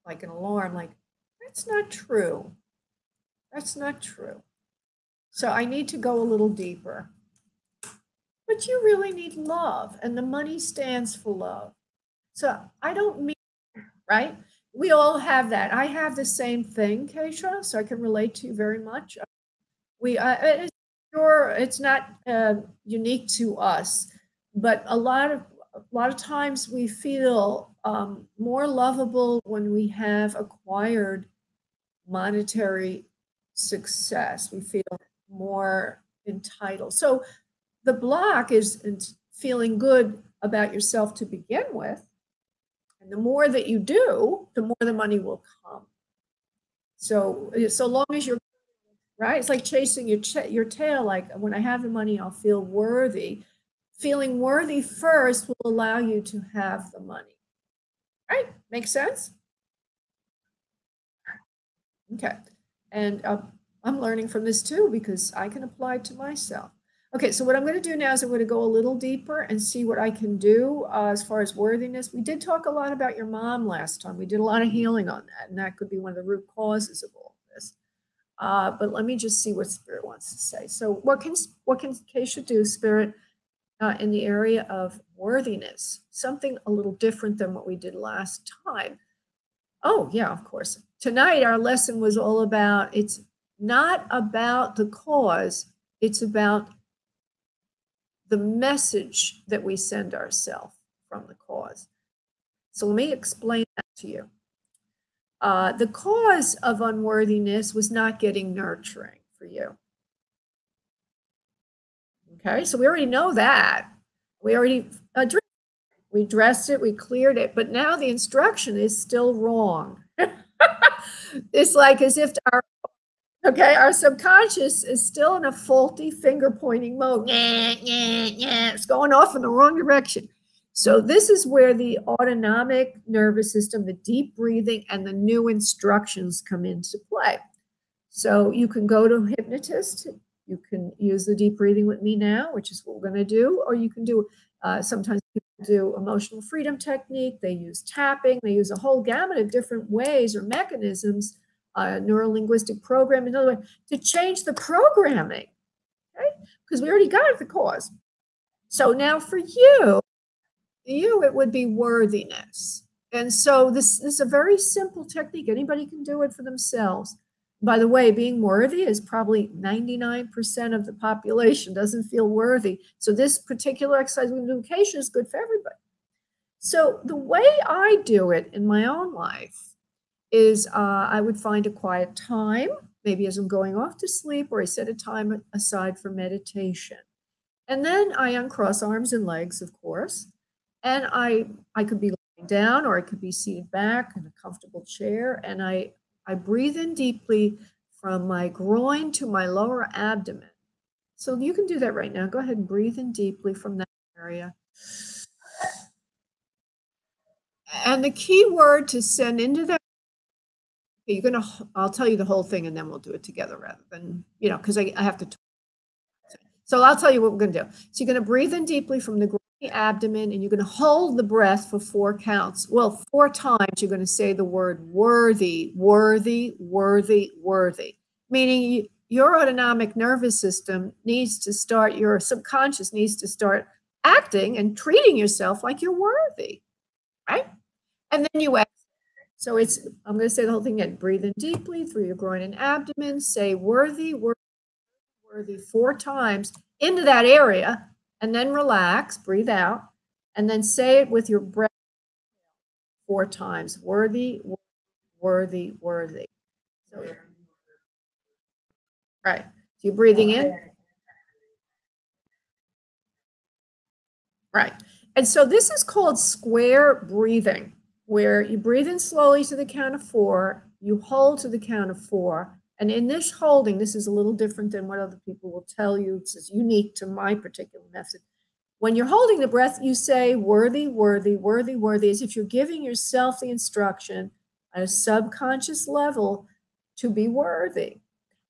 alarm. Like, that's not true. That's not true. So I need to go a little deeper. But you really need love, and the money stands for love. So I don't mean, right? We all have that. I have the same thing, Keisha, so I can relate to you very much. It's not unique to us, but a lot of times we feel more lovable when we have acquired monetary success. We feel more entitled. So the block is feeling good about yourself to begin with. And the more that you do, the more the money will come. So long as you're right, it's like chasing your tail. Like, when I have the money, I'll feel worthy. Feeling worthy first will allow you to have the money. Right? Makes sense? Okay. And I'm learning from this too, because I can apply it to myself. Okay, so what I'm going to do now is I'm going to go a little deeper and see what I can do as far as worthiness. We did talk a lot about your mom last time. We did a lot of healing on that, and that could be one of the root causes of all this. But let me just see what Spirit wants to say. So what can Keisha do, Spirit, in the area of worthiness? Something a little different than what we did last time. Oh, yeah, of course. Tonight, our lesson was all about, it's not about the cause, it's about the message that we send ourselves from the cause. So let me explain that to you. The cause of unworthiness was not getting nurturing for you. Okay, so we already know that. We already addressed it, we cleared it, but now the instruction is still wrong. It's like as if our subconscious is still in a faulty finger pointing mode. It's going off in the wrong direction. So this is where the autonomic nervous system, the deep breathing, and the new instructions come into play. So you can go to a hypnotist. You can use the deep breathing with me now, which is what we're going to do, or you can do, sometimes people do emotional freedom technique. They use tapping. They use a whole gamut of different ways or mechanisms, neuro-linguistic programming, in other words, to change the programming, okay? Because we already got the cause. So now for you, it would be worthiness. And so this is a very simple technique. Anybody can do it for themselves. By the way, being worthy is probably 99% of the population doesn't feel worthy. So this particular exercise with education is good for everybody. So the way I do it in my own life is I would find a quiet time, maybe as I'm going off to sleep, or I set a time aside for meditation. And then I uncross arms and legs, of course, and I could be lying down or I could be seated back in a comfortable chair, and I breathe in deeply from my groin to my lower abdomen. So you can do that right now. Go ahead and breathe in deeply from that area. And the key word to send into that, I'll tell you the whole thing and then we'll do it together rather than, because I have to. So I'll tell you what we're going to do. So you're going to breathe in deeply from the abdomen and you're going to hold the breath for 4 counts. Well, 4 times you're going to say the word worthy, worthy, worthy, worthy, meaning your autonomic nervous system needs to start, your subconscious needs to start acting and treating yourself like you're worthy, right? And then you exhale. So I'm going to say the whole thing again. Breathe in deeply through your groin and abdomen. Say worthy, worthy, worthy 4 times into that area, and then relax, breathe out, and then say it with your breath 4 times. Worthy, worthy, worthy. So, right. So you're breathing in. Right. And so this is called square breathing, where you breathe in slowly to the count of 4, you hold to the count of 4. And in this holding, this is a little different than what other people will tell you. It's unique to my particular method. When you're holding the breath, you say worthy, worthy, worthy, worthy, as if you're giving yourself the instruction at a subconscious level to be worthy.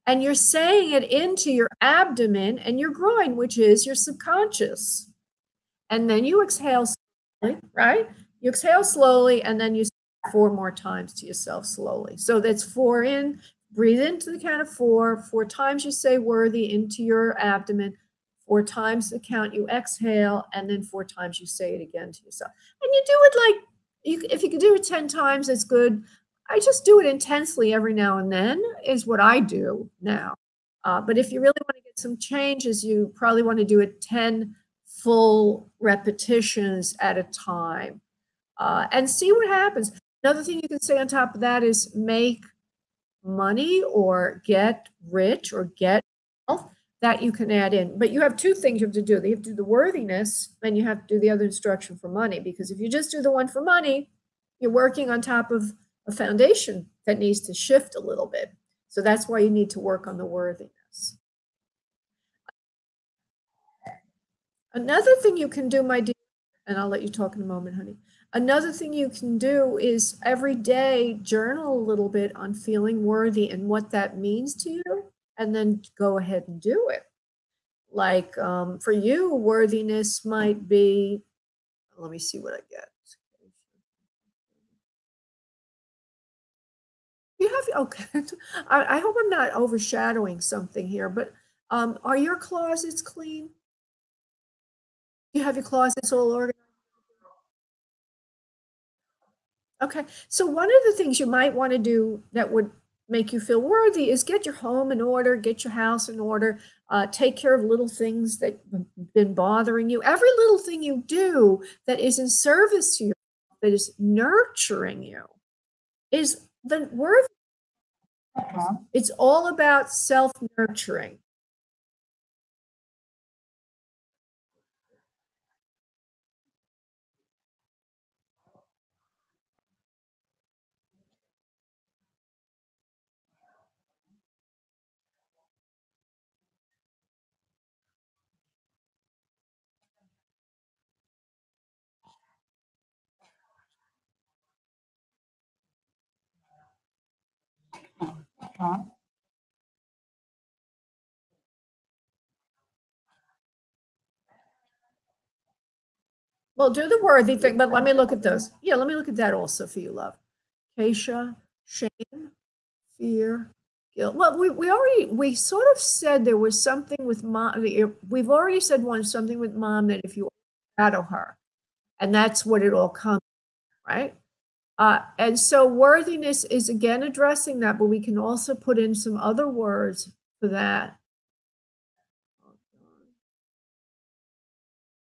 And you're saying it into your abdomen and your groin, which is your subconscious. And then you exhale slowly, right? You exhale slowly, and then you say 4 more times to yourself slowly. So that's 4 in, breathe into the count of 4. 4 times you say worthy into your abdomen. 4 times the count you exhale, and then 4 times you say it again to yourself. And you do it if you could do it 10 times, it's good. I just do it intensely every now and then is what I do now. But if you really want to get some changes, you probably want to do it 10 full repetitions at a time and see what happens. Another thing you can say on top of that is make money or get rich or get wealth that you can add in. But you have 2 things you have to do. You have to do the worthiness, and you have to do the other instruction for money, because if you just do the one for money, you're working on top of a foundation that needs to shift a little bit. So that's why you need to work on the worthiness. Another thing you can do, my dear, and I'll let you talk in a moment, honey. Another thing you can do is every day journal a little bit on feeling worthy and what that means to you, and then go ahead and do it. Like for you, worthiness might be, let me see what I get. You have, okay, I hope I'm not overshadowing something here, but are your closets clean? You have your closets all organized? Okay, so one of the things you might want to do that would make you feel worthy is get your home in order, get your house in order, take care of little things that have been bothering you. Every little thing you do that is in service to you, that is nurturing you, is the worthy. It's all about self-nurturing. Well, do the worthy thing, but let me look at those. Yeah, let me look at that also for you, love. Keisha, shame, fear, guilt. Well, we sort of said there was something with mom. We've already said something with mom that if you shadow her, and that's what it all comes, right? And so worthiness is again addressing that, but we can also put in some other words for that.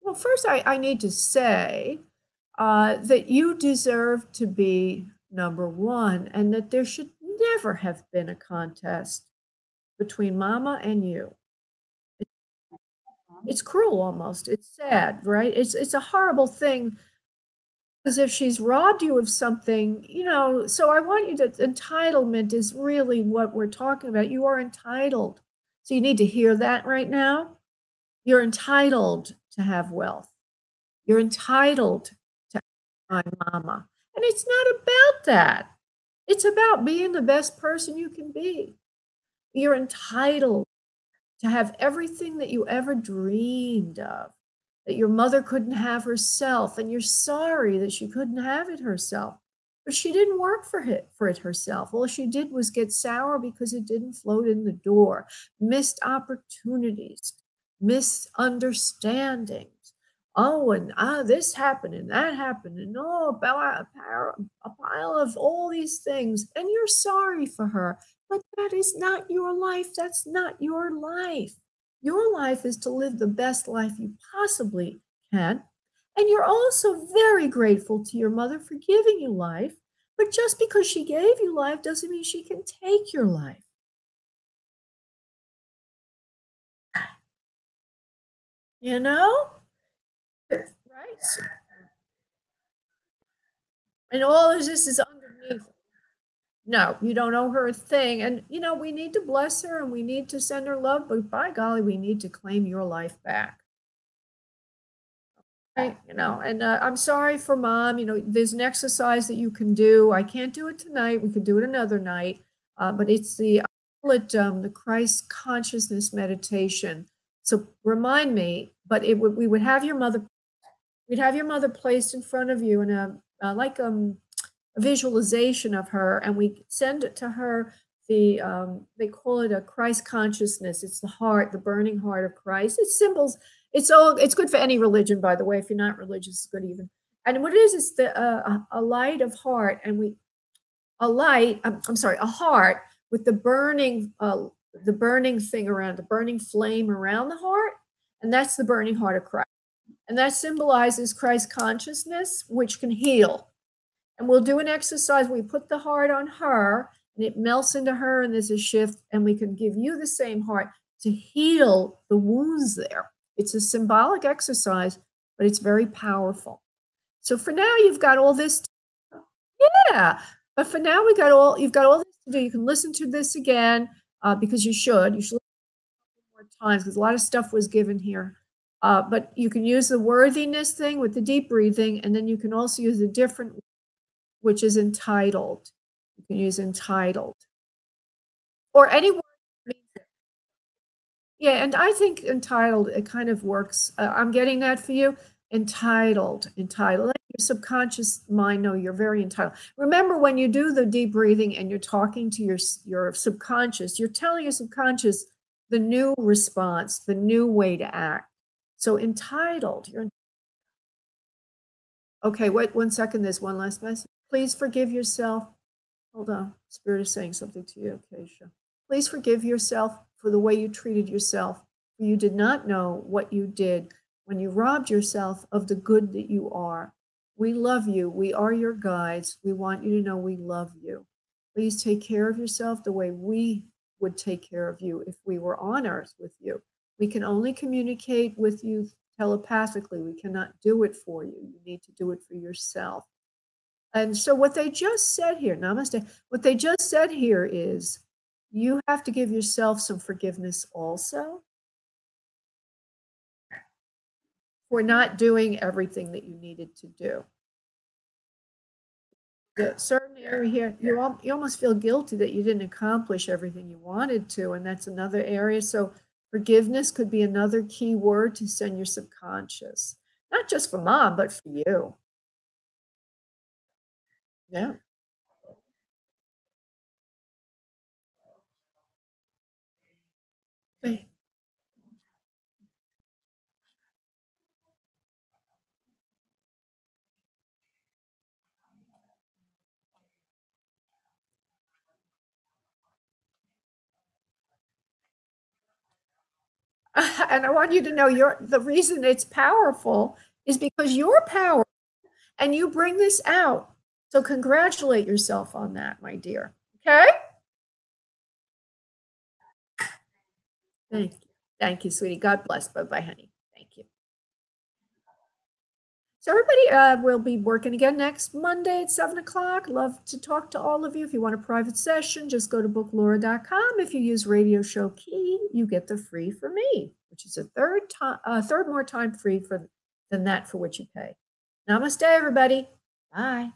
Well, first, I need to say that you deserve to be number one, and that there should never have been a contest between mama and you. It's cruel almost. It's sad, right? It's a horrible thing because if she's robbed you of something, so I want you to entitlement is really what we're talking about. You are entitled. So you need to hear that right now. You're entitled to have wealth. You're entitled to my mama. And it's not about that. It's about being the best person you can be. You're entitled to have everything that you ever dreamed of, that your mother couldn't have herself, and you're sorry that she couldn't have it herself. But she didn't work for it herself. All she did was get sour because it didn't float in the door. Missed opportunities, misunderstandings. Oh, and this happened and that happened, and a pile of all these things. And you're sorry for her. But that is not your life. That's not your life. Your life is to live the best life you possibly can. And you're also very grateful to your mother for giving you life. But just because she gave you life doesn't mean she can take your life. You know? Right? And all of this is underneath. No, you don't owe her a thing. And, we need to bless her and we need to send her love, but by golly, we need to claim your life back. Right, and I'm sorry for mom. There's an exercise that you can do. I can't do it tonight. We could do it another night. But I call it the Christ consciousness meditation. So remind me, but we would have your mother, we'd have your mother placed in front of you in a visualization of her, and we send it to her. They call it a Christ consciousness. It's the heart, the burning heart of Christ. It's symbols. It's good for any religion, by the way. If you're not religious, it's good even. And what it is a light of heart, and a light. I'm sorry, a heart with the burning thing around, the burning flame around the heart, and that's the burning heart of Christ. And that symbolizes Christ consciousness, which can heal. And we'll do an exercise. We put the heart on her and it melts into her, and there's a shift, and we can give you the same heart to heal the wounds there. It's a symbolic exercise, but it's very powerful. So for now, you've got all this. Yeah. But for now, you've got all this to do. You can listen to this again because you should. You should listen more times because a lot of stuff was given here. But you can use the worthiness thing with the deep breathing, and then you can also use a different, which is entitled. You can use entitled or any word. Yeah, and I think entitled, it kind of works. I'm getting that for you. Entitled. Let your subconscious mind know you're very entitled. Remember, when you do the deep breathing and you're talking to your subconscious, you're telling your subconscious the new response, the new way to act. So entitled. Okay, wait 1 second. There's one last message. Please forgive yourself. Hold on. Spirit is saying something to you, Keisha. Please forgive yourself for the way you treated yourself. For you did not know what you did when you robbed yourself of the good that you are. We love you. We are your guides. We want you to know we love you. Please take care of yourself the way we would take care of you if we were on earth with you. We can only communicate with you telepathically. We cannot do it for you. You need to do it for yourself. And so what they just said here, namaste, what they just said here is you have to give yourself some forgiveness also for not doing everything that you needed to do. The certain area here, you almost feel guilty that you didn't accomplish everything you wanted to, and that's another area. So forgiveness could be another key word to send your subconscious, not just for mom, but for you. Yeah. And I want you to know the reason it's powerful is because you're powerful and you bring this out. So congratulate yourself on that, my dear. Okay? Thank you. Thank you, sweetie. God bless. Bye-bye, honey. Thank you. So everybody will be working again next Monday at 7 o'clock. Love to talk to all of you. If you want a private session, just go to booklaura.com. If you use Radio Show Key, you get the free for me, which is a third more time free than that for which you pay. Namaste, everybody. Bye.